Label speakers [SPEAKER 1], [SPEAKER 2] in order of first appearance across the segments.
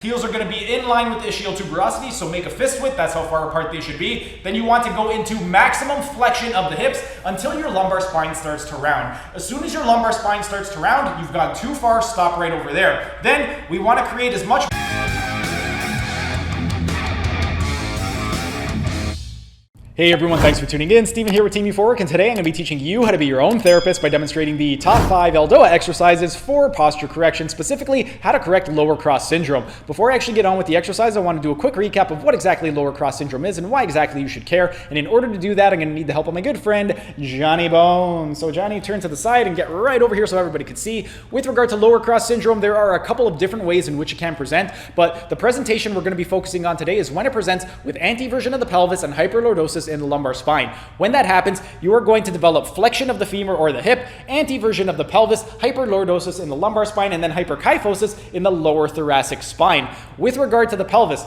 [SPEAKER 1] Heels are going to be in line with ischial tuberosity, so make a fist width, that's how far apart they should be. Then you want to go into maximum flexion of the hips until your lumbar spine starts to round. As soon as your lumbar spine starts to round, you've gone too far, stop right over there. Then we want to create as much
[SPEAKER 2] Hey everyone, thanks for tuning in. Steven here with Team Euphoric, and today I'm going to be teaching you how to be your own therapist by demonstrating the top 5 ELDOA exercises for posture correction, specifically how to correct lower cross syndrome. Before I actually get on with the exercise, I want to do a quick recap of what exactly lower cross syndrome is and why exactly you should care. And in order to do that, I'm going to need the help of my good friend, Johnny Bones. So Johnny, turn to the side and get right over here so everybody can see. With regard to lower cross syndrome, there are a couple of different ways in which it can present, but the presentation we're going to be focusing on today is when it presents with anteversion of the pelvis and hyperlordosis in the lumbar spine. When that happens, you are going to develop flexion of the femur or the hip, anteversion of the pelvis, hyperlordosis in the lumbar spine, and then hyperkyphosis in the lower thoracic spine. With regard to the pelvis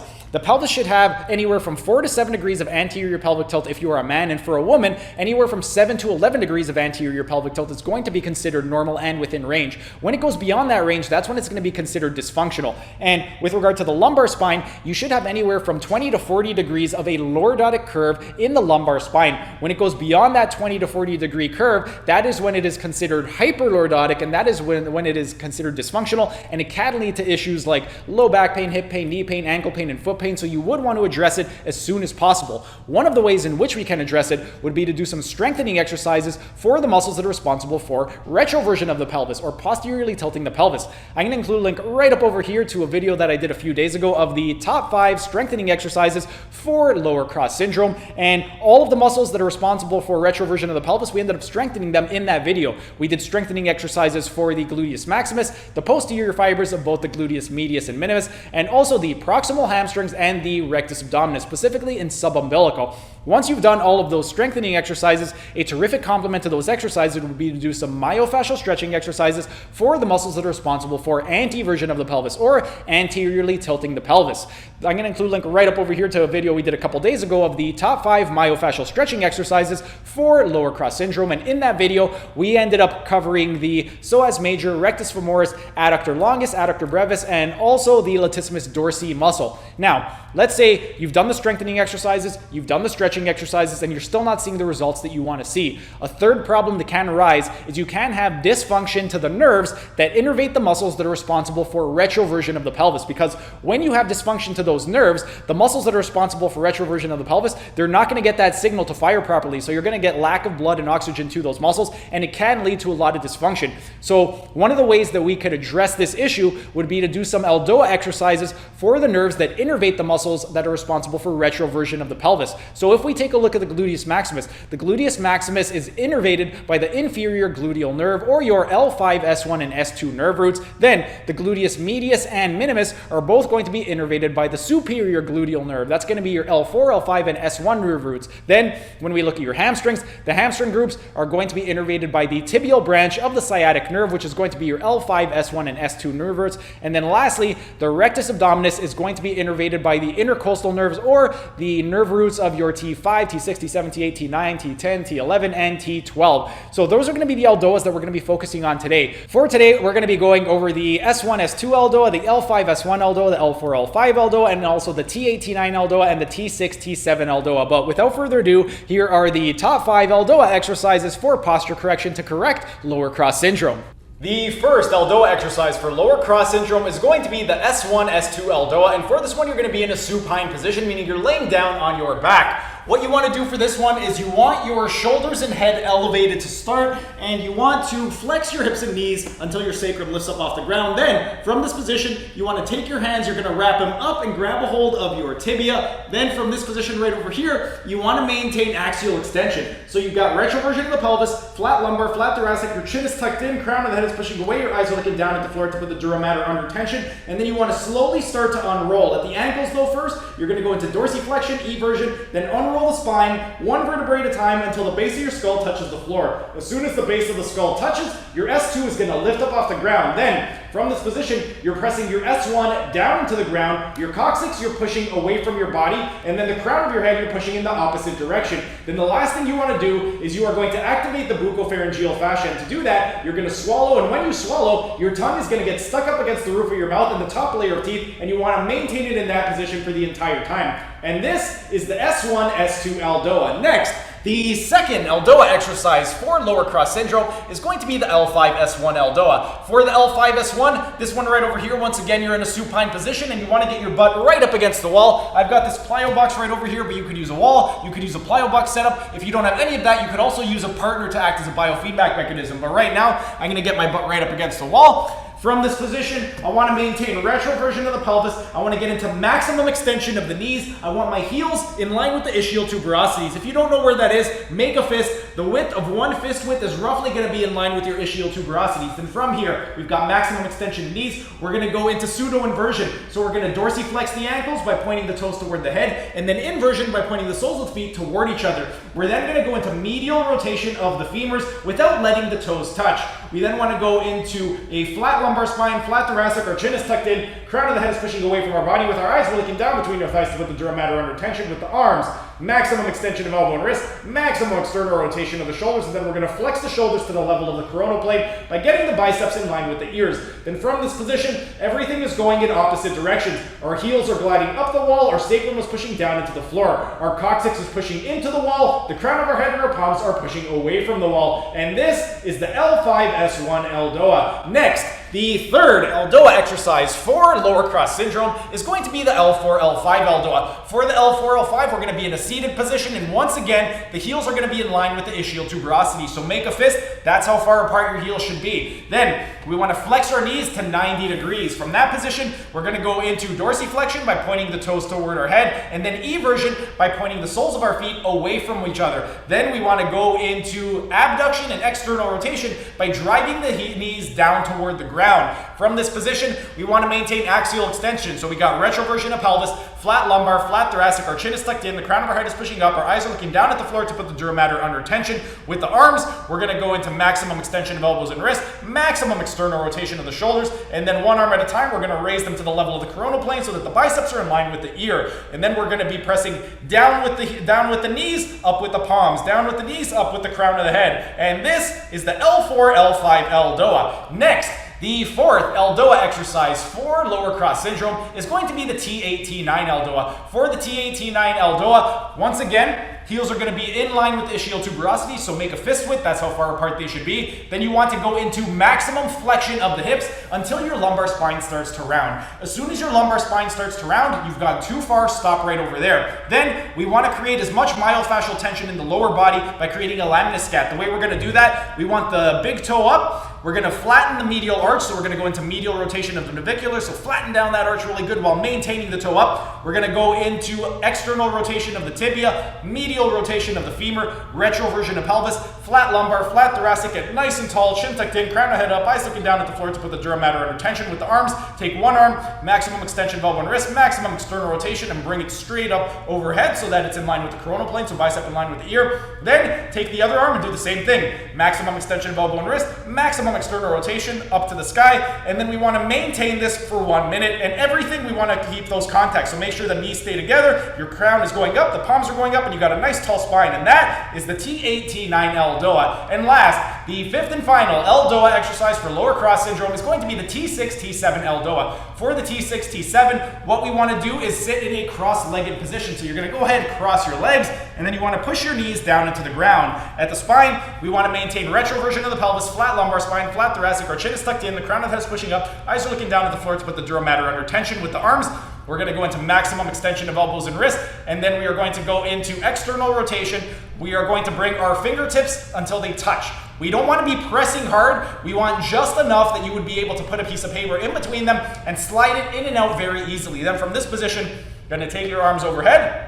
[SPEAKER 2] should have anywhere from 4 to 7 degrees of anterior pelvic tilt if you are a man, and for a woman, anywhere from 7 to 11 degrees of anterior pelvic tilt is going to be considered normal and within range. When it goes beyond that range, that's when it's going to be considered dysfunctional. And with regard to the lumbar spine, you should have anywhere from 20 to 40 degrees of a lordotic curve in the lumbar spine. When it goes beyond that 20 to 40 degree curve, that is when it is considered hyperlordotic, and that is when it is considered dysfunctional, and it can lead to issues like low back pain, hip pain, knee pain, ankle pain, and foot pain, so you would want to address it as soon as possible. One of the ways in which we can address it would be to do some strengthening exercises for the muscles that are responsible for retroversion of the pelvis or posteriorly tilting the pelvis. I'm going to include a link right up over here to a video that I did a few days ago of the top 5 strengthening exercises for lower cross syndrome, and all of the muscles that are responsible for retroversion of the pelvis, we ended up strengthening them in that video. We did strengthening exercises for the gluteus maximus, the posterior fibers of both the gluteus medius and minimus, and also the proximal hamstrings and the rectus abdominis, specifically in subumbilical. Once you've done all of those strengthening exercises, a terrific complement to those exercises would be to do some myofascial stretching exercises for the muscles that are responsible for anteversion of the pelvis or anteriorly tilting the pelvis. I'm going to include a link right up over here to a video we did a couple days ago of the top 5 myofascial stretching exercises for lower cross syndrome, and in that video we ended up covering the psoas major, rectus femoris, adductor longus, adductor brevis, and also the latissimus dorsi muscle. Now, let's say you've done the strengthening exercises, you've done the stretching exercises, and you're still not seeing the results that you want to see. A third problem that can arise is you can have dysfunction to the nerves that innervate the muscles that are responsible for retroversion of the pelvis, because when you have dysfunction to those nerves, the muscles that are responsible for retroversion of the pelvis, they're not going to get that signal to fire properly, so you're going to get lack of blood and oxygen to those muscles, and it can lead to a lot of dysfunction. So one of the ways that we could address this issue would be to do some ELDOA exercises for the nerves that innervate the muscles that are responsible for retroversion of the pelvis. So if we take a look at the gluteus maximus is innervated by the inferior gluteal nerve, or your L5, S1, and S2 nerve roots. Then the gluteus medius and minimus are both going to be innervated by the superior gluteal nerve. That's going to be your L4, L5, and S1 nerve roots. Then when we look at your hamstrings, the hamstring groups are going to be innervated by the tibial branch of the sciatic nerve, which is going to be your L5, S1, and S2 nerve roots. And then lastly, the rectus abdominis is going to be innervated by the intercostal nerves, or the nerve roots of your T5, T6, T7, T8, T9, T10, T11, and T12. So those are going to be the ELDOAs that we're going to be focusing on today. For today, we're going to be going over the S1, S2 ELDOA, the L5, S1 ELDOA, the L4, L5 ELDOA, and also the T8, T9 ELDOA, and the T6, T7 ELDOA. But without further ado, here are the top 5 ELDOA exercises for posture correction to correct lower cross syndrome.
[SPEAKER 1] The first ELDOA exercise for lower cross syndrome is going to be the S1, S2 ELDOA, and for this one you're going to be in a supine position, meaning you're laying down on your back. What you want to do for this one is you want your shoulders and head elevated to start, and you want to flex your hips and knees until your sacrum lifts up off the ground. Then, from this position, you want to take your hands, you're going to wrap them up and grab a hold of your tibia. Then from this position right over here, you want to maintain axial extension. So you've got retroversion of the pelvis, flat lumbar, flat thoracic, your chin is tucked in, crown of the head is pushing away, your eyes are looking down at the floor to put the dura mater under tension, and then you want to slowly start to unroll. At the ankles though first, you're going to go into dorsiflexion, eversion, then unroll the spine, one vertebrae at a time until the base of your skull touches the floor. As soon as the base of the skull touches, your S2 is going to lift up off the ground. Then From this position, you're pressing your S1 down into the ground, your coccyx you're pushing away from your body, and then the crown of your head you're pushing in the opposite direction. Then the last thing you want to do is you are going to activate the buccopharyngeal fascia. And to do that, you're going to swallow, and when you swallow, your tongue is going to get stuck up against the roof of your mouth and the top layer of teeth, and you want to maintain it in that position for the entire time. And this is the S1, S2 ELDOA. Next, the second ELDOA exercise for lower cross syndrome is going to be the L5-S1 ELDOA. For the L5-S1, this one right over here, once again, you're in a supine position and you want to get your butt right up against the wall. I've got this plyo box right over here, but you could use a wall, you could use a plyo box setup. If you don't have any of that, you could also use a partner to act as a biofeedback mechanism. But right now, I'm going to get my butt right up against the wall. From this position, I want to maintain retroversion of the pelvis. I want to get into maximum extension of the knees. I want my heels in line with the ischial tuberosities. If you don't know where that is, make a fist. The width of one fist width is roughly going to be in line with your ischial tuberosities. Then from here, we've got maximum extension of knees. We're going to go into pseudo inversion. So we're going to dorsiflex the ankles by pointing the toes toward the head, and then inversion by pointing the soles of the feet toward each other. We're then going to go into medial rotation of the femurs without letting the toes touch. We then want to go into a flat lumbar spine, flat thoracic, our chin is tucked in, crown of the head is pushing away from our body with our eyes, we're looking down between our thighs to put the dura mater under tension with the arms. Maximum extension of elbow and wrist, maximum external rotation of the shoulders, and then we're going to flex the shoulders to the level of the coronal plane by getting the biceps in line with the ears. Then from this position, everything is going in opposite directions. Our heels are gliding up the wall, our sacrum is pushing down into the floor. Our coccyx is pushing into the wall, the crown of our head and our palms are pushing away from the wall. And this is the L5-S1 ELDOA. Next, the third ELDOA exercise for lower cross syndrome is going to be the L4-L5 ELDOA. For the L4-L5, we're going to be in a seated position, and once again, the heels are going to be in line with the ischial tuberosity. So make a fist, that's how far apart your heels should be. Then, we want to flex our knees to 90 degrees. From that position, we're going to go into dorsiflexion by pointing the toes toward our head, and then eversion by pointing the soles of our feet away from each other. Then we want to go into abduction and external rotation by driving the knees down toward the ground. From this position, we want to maintain axial extension. So we got retroversion of pelvis, flat lumbar, flat thoracic, our chin is tucked in, the crown of our head is pushing up, our eyes are looking down at the floor to put the dura mater under tension. With the arms, we're going to go into maximum extension of elbows and wrists, maximum external rotation of the shoulders, and then one arm at a time, we're going to raise them to the level of the coronal plane so that the biceps are in line with the ear. And then we're going to be pressing down with the knees, up with the palms, down with the knees, up with the crown of the head. And this is the L4-L5 ELDOA. Next, the fourth ELDOA exercise for lower cross syndrome is going to be the T8-T9 ELDOA. For the T8-T9 ELDOA, once again, heels are going to be in line with the ischial tuberosity, so make a fist width, that's how far apart they should be. Then you want to go into maximum flexion of the hips until your lumbar spine starts to round. As soon as your lumbar spine starts to round, you've gone too far, stop right over there. Then we want to create as much myofascial tension in the lower body by creating a lemniscat. The way we're going to do that, we want the big toe up. We're going to flatten the medial arch, so we're going to go into medial rotation of the navicular, so flatten down that arch really good while maintaining the toe up. We're going to go into external rotation of the tibia, medial rotation of the femur, retroversion of pelvis, flat lumbar, flat thoracic, get nice and tall, chin tucked in, crown of head up, eyes looking down at the floor to put the dura mater under tension. With the arms, take one arm, maximum extension of elbow and wrist, maximum external rotation, and bring it straight up overhead so that it's in line with the coronal plane, so bicep in line with the ear. Then take the other arm and do the same thing. Maximum extension of elbow and wrist, maximum external rotation up to the sky, and then we want to maintain this for 1 minute, and everything we want to keep those contacts, so make sure the knees stay together, your crown is going up, the palms are going up, and you got a nice tall spine. And that is the T8-T9 ELDOA. And last, the fifth and final ELDOA exercise for lower cross syndrome is going to be the T6-T7 ELDOA. For the T6-T7, what we want to do is sit in a cross-legged position. So you're going to go ahead and cross your legs, and then you want to push your knees down into the ground. At the spine, we want to maintain retroversion of the pelvis, flat lumbar spine, flat thoracic, our chin is tucked in, the crown of the head is pushing up, eyes are looking down at the floor to put the dura mater under tension. With the arms, we're going to go into maximum extension of elbows and wrists, and then we are going to go into external rotation. We are going to bring our fingertips until they touch. We don't want to be pressing hard. We want just enough that you would be able to put a piece of paper in between them and slide it in and out very easily. Then from this position, you're going to take your arms overhead,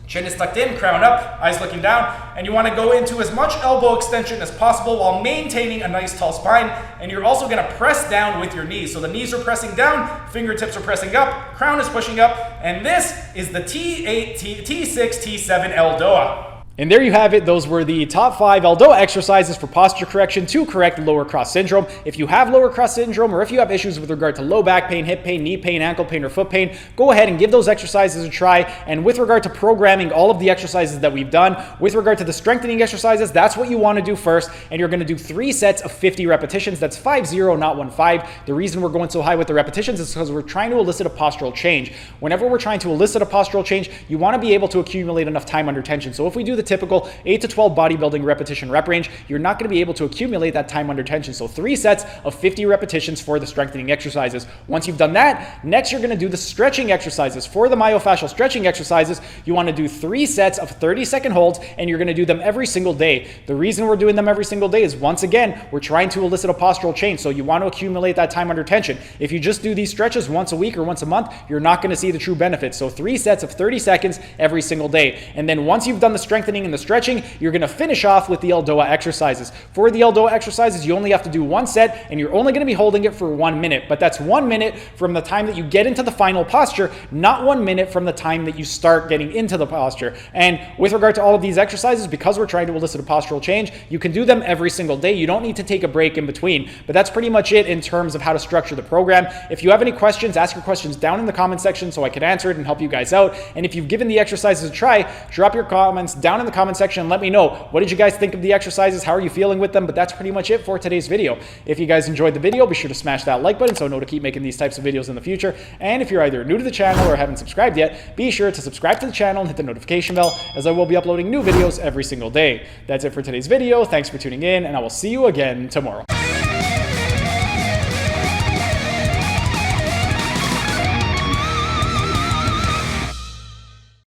[SPEAKER 1] chin is tucked in, crown up, eyes looking down, and you want to go into as much elbow extension as possible while maintaining a nice tall spine. And you're also going to press down with your knees. So the knees are pressing down, fingertips are pressing up, crown is pushing up, and this is the T6-T7 ELDOA.
[SPEAKER 2] And there you have it. Those were the top 5 ELDOA exercises for posture correction to correct lower cross syndrome. If you have lower cross syndrome, or if you have issues with regard to low back pain, hip pain, knee pain, ankle pain, or foot pain, go ahead and give those exercises a try. And with regard to programming all of the exercises that we've done, with regard to the strengthening exercises, that's what you want to do first. And you're going to do 3 sets of 50 repetitions. That's 5-0, not 1-5. The reason we're going so high with the repetitions is because we're trying to elicit a postural change. Whenever we're trying to elicit a postural change, you want to be able to accumulate enough time under tension. So if we do the typical 8 to 12 bodybuilding repetition rep range, you're not going to be able to accumulate that time under tension. So 3 sets of 50 repetitions for the strengthening exercises. Once you've done that, next you're going to do the stretching exercises. For the myofascial stretching exercises, you want to do 3 sets of 30-second holds, and you're going to do them every single day. The reason we're doing them every single day is, once again, we're trying to elicit a postural change. So you want to accumulate that time under tension. If you just do these stretches once a week or once a month, you're not going to see the true benefits. So 3 sets of 30 seconds every single day. And then once you've done the strengthening and the stretching, you're going to finish off with the ELDOA exercises. For the ELDOA exercises, you only have to do 1 set, and you're only going to be holding it for 1 minute. But that's 1 minute from the time that you get into the final posture, not 1 minute from the time that you start getting into the posture. And with regard to all of these exercises, because we're trying to elicit a postural change, you can do them every single day. You don't need to take a break in between. But that's pretty much it in terms of how to structure the program. If you have any questions, ask your questions down in the comment section so I can answer it and help you guys out. And if you've given the exercises a try, drop your comments down in the comment section and let me know, what did you guys think of the exercises? How are you feeling with them? But that's pretty much it for today's video. If you guys enjoyed the video, be sure to smash that like button so I know to keep making these types of videos in the future. And if you're either new to the channel or haven't subscribed yet, be sure to subscribe to the channel and hit the notification bell, as I will be uploading new videos every single day. That's it for today's video. Thanks for tuning in, and I will see you again tomorrow.